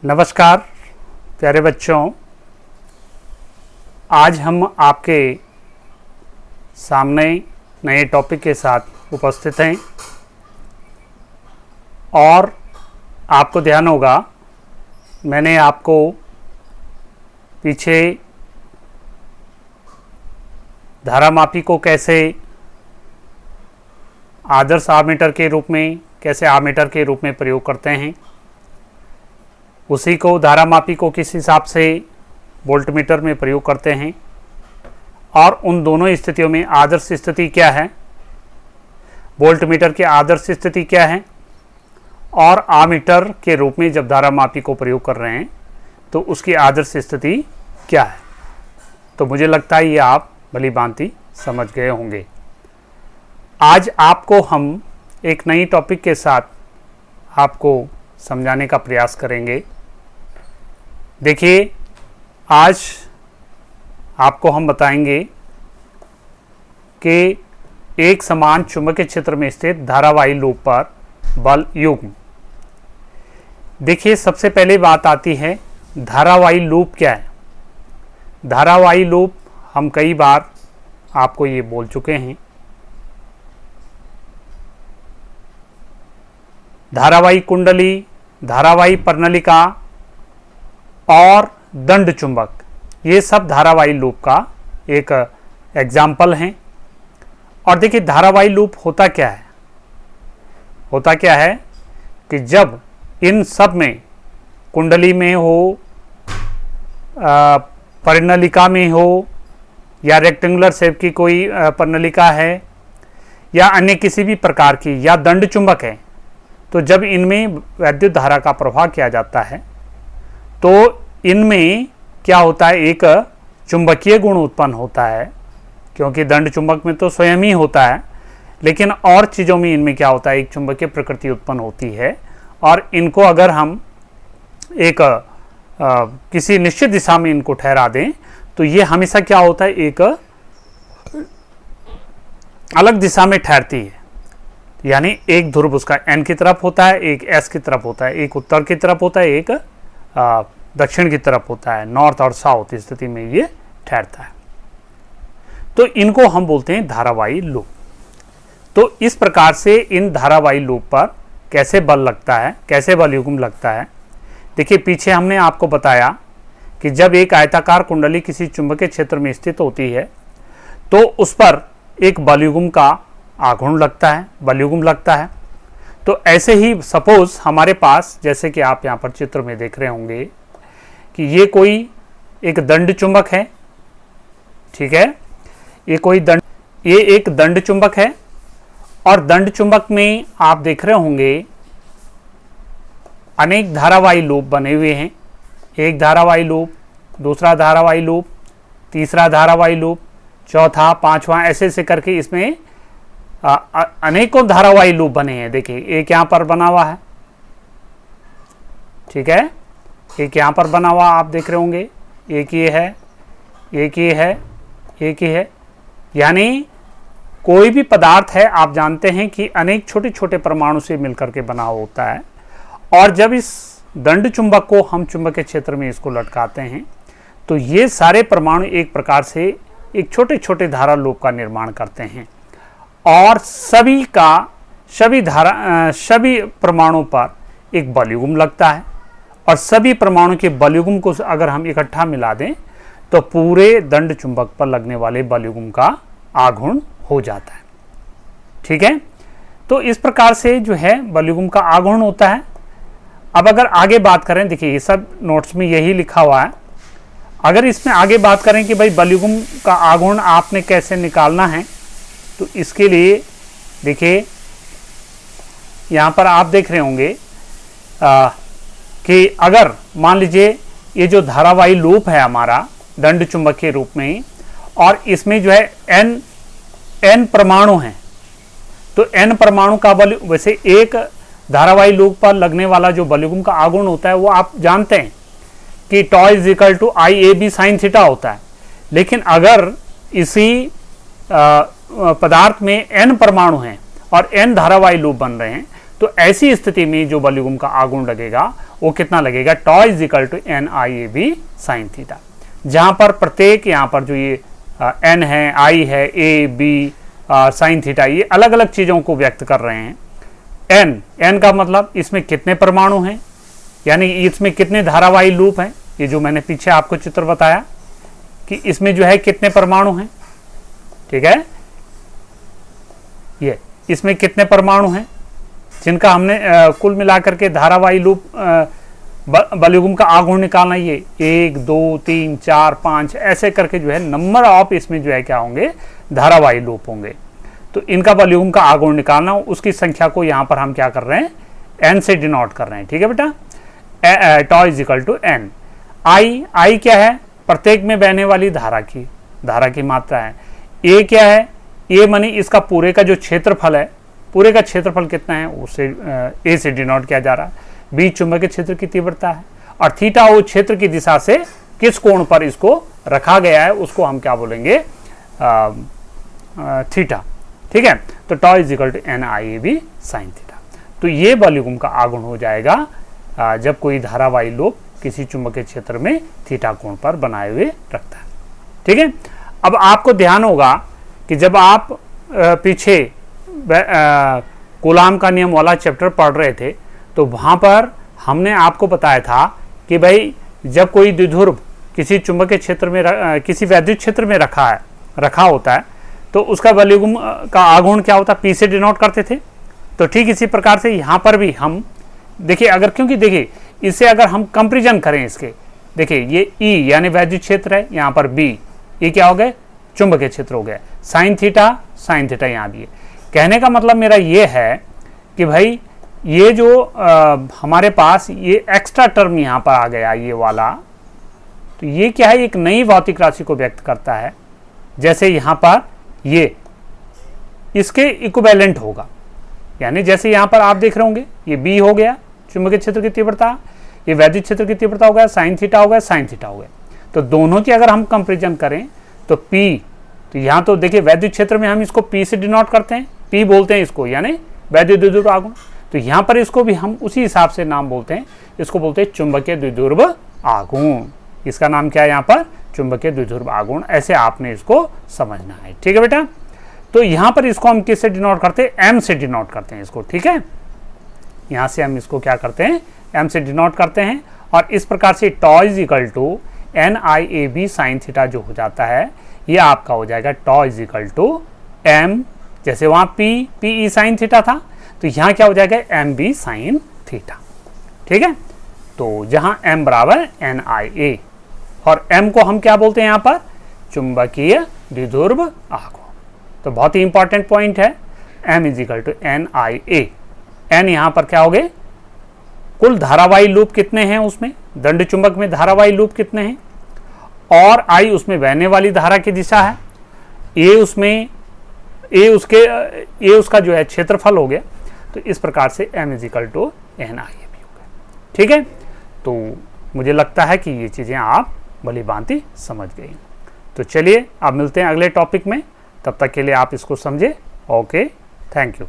नमस्कार प्यारे बच्चों, आज हम आपके सामने नए टॉपिक के साथ उपस्थित हैं और आपको ध्यान होगा मैंने आपको पीछे धारामापी को कैसे आदर्श आमीटर के रूप में, कैसे आमीटर के रूप में प्रयोग करते हैं, उसी को धारामापी को किस हिसाब से वोल्टमीटर में प्रयोग करते हैं और उन दोनों स्थितियों में आदर्श स्थिति क्या है, वोल्टमीटर की आदर्श स्थिति क्या है और आमीटर के रूप में जब धारामापी को प्रयोग कर रहे हैं तो उसकी आदर्श स्थिति क्या है। तो मुझे लगता है ये आप भली भांति समझ गए होंगे। आज आपको हम एक नई टॉपिक के साथ आपको समझाने का प्रयास करेंगे। देखिए, आज आपको हम बताएंगे कि एक समान चुंबकीय क्षेत्र में स्थित धारावाही लूप पर बल युग्म। देखिए, सबसे पहले बात आती है धारावाही लूप क्या है। धारावाही लूप हम कई बार आपको ये बोल चुके हैं। धारावाही कुंडली, धारावाही पर्णलिका और दंड चुंबक, ये सब धारावाही लूप का एक एग्जाम्पल हैं। और देखिए, धारावाही लूप होता क्या है, होता क्या है कि जब इन सब में, कुंडली में हो, पर्णलिका में हो, या रेक्टेंगुलर शेप की कोई पर्णलिका है या अन्य किसी भी प्रकार की, या दंड चुंबक है, तो जब इनमें वैद्युत धारा का प्रवाह किया जाता है तो इनमें क्या होता है, एक चुंबकीय गुण उत्पन्न होता है। क्योंकि दंड चुंबक में तो स्वयं ही होता है, लेकिन और चीज़ों में इनमें क्या होता है, एक चुंबकीय प्रकृति उत्पन्न होती है। और इनको अगर हम एक किसी निश्चित दिशा में इनको ठहरा दें तो ये हमेशा क्या होता है, एक अलग दिशा में ठहरती है। यानी एक ध्रुव उसका एन की तरफ होता है, एक एस की तरफ होता है, एक उत्तर की तरफ होता है, एक दक्षिण की तरफ होता है। नॉर्थ और साउथ स्थिति में ये ठहरता है। तो इनको हम बोलते हैं धारावाही लूप। तो इस प्रकार से इन धारावाही लूप पर कैसे बल लगता है, कैसे बल युग्म लगता है। देखिए, पीछे हमने आपको बताया कि जब एक आयताकार कुंडली किसी चुंबकीय क्षेत्र में स्थित होती है तो उस पर एक बल युग्म का आघूर्ण लगता है, बल युग्म लगता है। तो ऐसे ही सपोज हमारे पास, जैसे कि आप यहाँ पर चित्र में देख रहे होंगे कि ये कोई एक दंड चुंबक है, ठीक है, ये एक दंड चुंबक है। और दंड चुंबक में आप देख रहे होंगे अनेक धारावाही लूप बने हुए हैं। एक धारावाही लूप, दूसरा धारावाही लूप, तीसरा धारावाही लूप, चौथा, पांचवा, ऐसे ऐसे करके इसमें अनेकों धारावाही लूप बने हैं। देखिए, एक यहाँ पर बना हुआ है, ठीक है, एक यहाँ पर बना हुआ आप देख रहे होंगे, एक ये है, एक ये है, एक ये है। यानी कोई भी पदार्थ है, आप जानते हैं कि अनेक छोटे छोटे परमाणु से मिलकर के बना होता है। और जब इस दंड चुंबक को हम चुंबकीय क्षेत्र में इसको लटकाते हैं तो ये सारे परमाणु एक प्रकार से एक छोटे छोटे धारा लूप का निर्माण करते हैं। और सभी परमाणु पर एक बल युग्म लगता है। और सभी परमाणु के बल युग्म को अगर हम इकट्ठा मिला दें तो पूरे दंड चुंबक पर लगने वाले बल युग्म का आघूर्ण हो जाता है, ठीक है। तो इस प्रकार से जो है बल युग्म का आघूर्ण होता है। अब अगर आगे बात करें, देखिए ये सब नोट्स में यही लिखा हुआ है। अगर इसमें आगे बात करें कि भाई बल युग्म का आघूर्ण आपने कैसे निकालना है, तो इसके लिए देखिए यहाँ पर आप देख रहे होंगे कि अगर मान लीजिए ये जो धारावाही लूप है हमारा दंड चुंबक के रूप में, और इसमें जो है एन परमाणु हैं, तो एन परमाणु का बल, वैसे एक धारावाही लूप पर लगने वाला जो बल युग्म का आघूर्ण होता है वो आप जानते हैं कि tau is equal to IAB sin theta होता है। लेकिन अगर इसी पदार्थ में n परमाणु हैं और n धारावाही लूप बन रहे हैं तो ऐसी स्थिति में जो बल युग्म का आघूर्ण लगेगा वो कितना लगेगा, tau is equal to N I A B sine theta, जहां पर प्रत्येक यहाँ पर जो ये एन है, आई है, ए बी साइन थीटा, ये अलग अलग चीजों को व्यक्त कर रहे हैं। एन का मतलब इसमें कितने परमाणु हैं, यानी इसमें कितने धारावाही लूप हैं, ये जो मैंने पीछे आपको चित्र बताया कि इसमें जो है कितने परमाणु हैं, ठीक है, ये इसमें कितने परमाणु हैं जिनका हमने कुल मिलाकर के धारावाही लूप बल युग्म का आघूर्ण निकालना, ये 1 2 3 4 5 ऐसे करके जो है नंबर ऑफ इसमें जो है क्या होंगे, धारावाही लूप होंगे। तो इनका बल युग्म का आघूर्ण निकालना, उसकी संख्या को यहां पर हम क्या कर रहे हैं, एन से डिनोट कर रहे हैं, ठीक है बेटा। Tau is equal to N. I क्या है, प्रत्येक में बहने वाली धारा की मात्रा है। ए क्या है, ए मानी इसका पूरे का जो क्षेत्रफल है, पूरे का क्षेत्रफल कितना है उसे ए से डिनोट किया जा रहा है। बी चुंबकीय क्षेत्र की तीव्रता है, और थीटा वो क्षेत्र की दिशा से किस कोण पर इसको रखा गया है उसको हम क्या बोलेंगे, थीटा, ठीक है। तो tau is equal to N I A B sine theta. तो ये बल युग्म का आघूर्ण हो जाएगा जब कोई धारावाही लूप किसी चुंबकीय क्षेत्र में थीटा कोण पर बनाए हुए रखता है, ठीक है। अब आपको ध्यान होगा कि जब आप पीछे कूलाम का नियम वाला चैप्टर पढ़ रहे थे तो वहां पर हमने आपको बताया था कि भाई जब कोई द्विध्रुव किसी चुंबकीय क्षेत्र में किसी वैद्युत क्षेत्र में रखा होता है तो उसका बल युग्म का आघूर्ण क्या होता है, पी से डिनोट करते थे। तो ठीक इसी प्रकार से यहाँ पर भी हम देखिए, अगर क्योंकि देखिए इसे अगर हम कंपेरिजन करें इसके, देखिए ये ई यानी वैद्युत क्षेत्र है, यहाँ पर बी, ये क्या हो गए, चुंबकीय क्षेत्र हो गया। साइन थीटा यहाँ भी है। कहने का मतलब मेरा ये है कि भाई ये जो हमारे पास ये एक्स्ट्रा टर्म यहाँ पर आ गया ये वाला, तो ये क्या है, एक नई भौतिक राशि को व्यक्त करता है। जैसे यहाँ पर ये इसके इक्विवेलेंट होगा, यानी जैसे यहाँ पर आप देख रहे होंगे ये बी हो गया चुंबकीय क्षेत्र की तीव्रता, ये वैद्युत क्षेत्र की तीव्रता हो गया, साइन थीटा हो गया। तो दोनों की अगर हम कंपेरिजन करें तो पी, तो यहाँ तो देखिए वैद्युत क्षेत्र में हम इसको पी से डिनोट करते हैं, पी बोलते हैं इसको, यानी वैद्युत द्विध्रुव आघूर्ण। तो यहाँ पर इसको भी हम उसी हिसाब से नाम बोलते हैं, इसको बोलते हैं चुंबकीय द्विध्रुव आघूर्ण। इसका नाम क्या है यहाँ पर, चुंबकीय द्विध्रुव आघूर्ण। ऐसे आपने इसको समझना है, ठीक है बेटा। तो यहाँ पर इसको हम किससे डिनोट करते हैं, एम से डिनोट करते हैं इसको, ठीक है। यहाँ से हम इसको क्या करते हैं, एम से डिनोट करते हैं। और इस प्रकार से tau is equal to N I A B sine theta जो हो जाता है, ये आपका हो जाएगा tau is equal to M, जैसे वहाँ पी ई साइन थीटा था, तो यहाँ क्या हो जाएगा, एम बी साइन थीटा, ठीक है। तो जहाँ एम बराबर एन आई ए, और एम को हम क्या बोलते हैं यहाँ पर, चुंबकीय द्विध्रुव आघूर्ण। तो बहुत ही इंपॉर्टेंट पॉइंट है, M is equal to N I A. N यहाँ पर क्या हो गए, कुल धारावाही लूप कितने हैं उसमें, दंड चुंबक में धारावाही लूप कितने हैं, और आई उसमें बहने वाली धारा की दिशा है, ए उसका जो है क्षेत्रफल हो गया। तो इस प्रकार से M is equal to N I A भी हो गया, ठीक है। तो मुझे लगता है कि ये चीज़ें आप भली भांति समझ गई। तो चलिए अब मिलते हैं अगले टॉपिक में, तब तक के लिए आप इसको समझे। Okay, thank you.